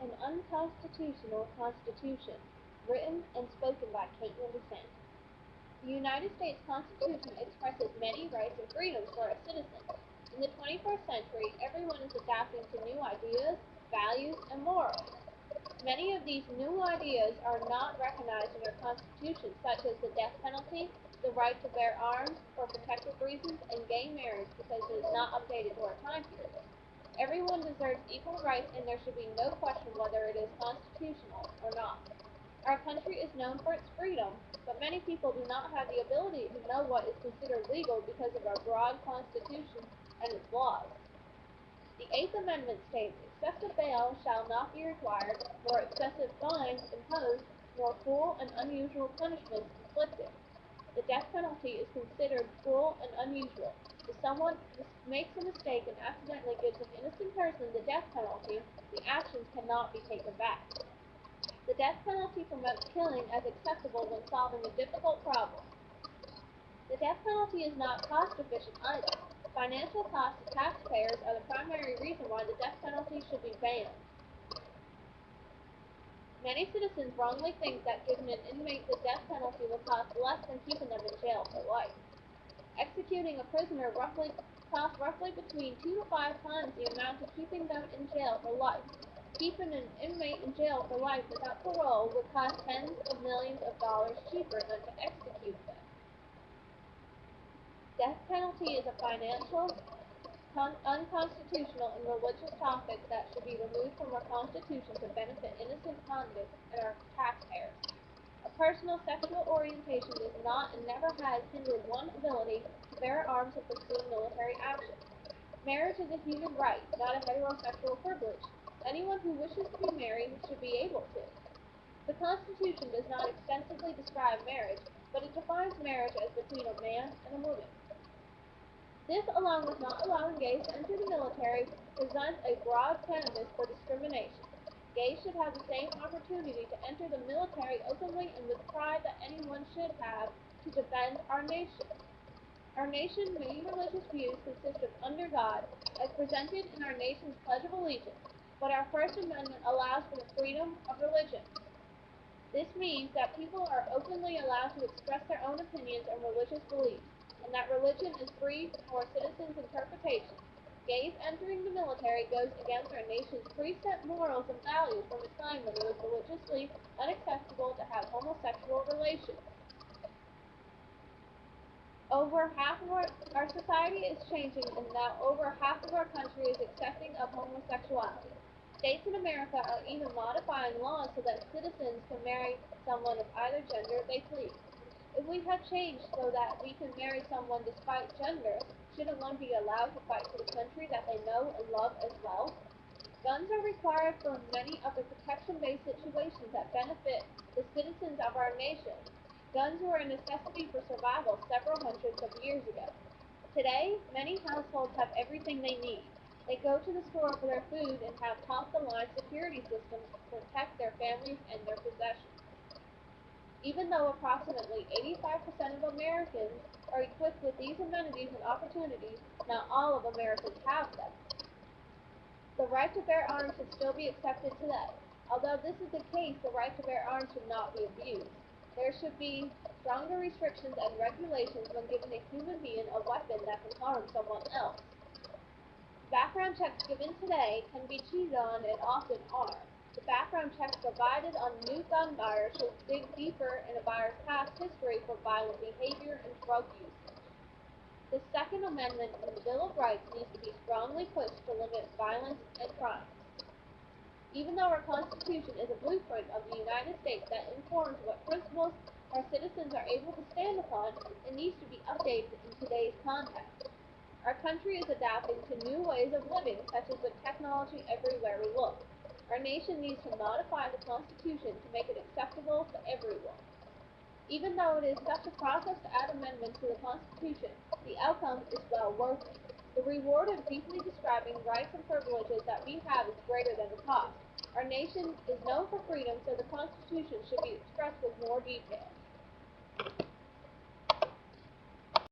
An Unconstitutional Constitution, written and spoken by Caitlin DeSantis. The United States Constitution expresses many rights and freedoms for its citizens. In the 21st century, everyone is adapting to new ideas, values, and morals. Many of these new ideas are not recognized in our Constitution, such as the death penalty, the right to bear arms for protective reasons, and gay marriage because it is not updated to our time period. Everyone deserves equal rights, and there should be no question whether it is constitutional or not. Our country is known for its freedom, but many people do not have the ability to know what is considered legal because of our broad Constitution and its laws. The Eighth Amendment states, excessive bail shall not be required, nor excessive fines imposed, nor cruel and unusual punishments inflicted. The death penalty is considered cruel and unusual. If someone makes a mistake and accidentally gives an innocent person the death penalty, the actions cannot be taken back. The death penalty promotes killing as acceptable when solving a difficult problem. The death penalty is not cost efficient either. Financial costs to taxpayers are the primary reason why the death penalty should be banned. Many citizens wrongly think that giving an inmate the death penalty will cost less than keeping them in jail for life. Executing a prisoner costs roughly between 2 to 5 times the amount of keeping them in jail for life. Keeping an inmate in jail for life without parole would cost tens of millions of dollars cheaper than to execute them. Death penalty is a financial, unconstitutional, and religious topic that should be removed from our Constitution to benefit innocent convicts and our taxpayers. A personal sexual orientation does not and never has hindered one's ability to bear arms and pursue military action. Marriage is a human right, not a heterosexual privilege. Anyone who wishes to be married should be able to. The Constitution does not extensively describe marriage, but it defines marriage as between a man and a woman. This, along with not allowing gays to enter the military, presents a broad canvas for discrimination. Gays should have the same opportunity to enter the military openly and with pride that anyone should have to defend our nation. Our nation's main religious views consist of under God, as presented in our nation's Pledge of Allegiance, but our First Amendment allows for the freedom of religion. This means that people are openly allowed to express their own opinions and religious beliefs, and that religion is free for citizens' interpretation. Gays entering the military goes against our nation's preset morals and values from a time when it was religiously unacceptable to have homosexual relations. Over half of our society is changing, and now over half of our country is accepting of homosexuality. States in America are even modifying laws so that citizens can marry someone of either gender they please. If we have changed so that we can marry someone despite gender, shouldn't one be allowed to fight for the country that they know and love as well? Guns are required for many of the protection-based situations that benefit the citizens of our nation. Guns were a necessity for survival several hundreds of years ago. Today, many households have everything they need. They go to the store for their food and have top-of-the-line security systems to protect their families and their possessions. Even though approximately 85% of Americans are equipped with these amenities and opportunities, not all of Americans have them. The right to bear arms should still be accepted today. Although this is the case, the right to bear arms should not be abused. There should be stronger restrictions and regulations when giving a human being a weapon that can harm someone else. Background checks given today can be cheated on and often are. The background checks provided on new gun buyers should dig deeper in a buyer's past history for violent behavior and drug usage. The Second Amendment in the Bill of Rights needs to be strongly pushed to limit violence and crime. Even though our Constitution is a blueprint of the United States that informs what principles our citizens are able to stand upon, it needs to be updated in today's context. Our country is adapting to new ways of living, such as with technology everywhere we look. Our nation needs to modify the Constitution to make it acceptable to everyone. Even though it is such a process to add amendments to the Constitution, the outcome is well worth it. The reward of deeply describing rights and privileges that we have is greater than the cost. Our nation is known for freedom, so the Constitution should be expressed with more detail.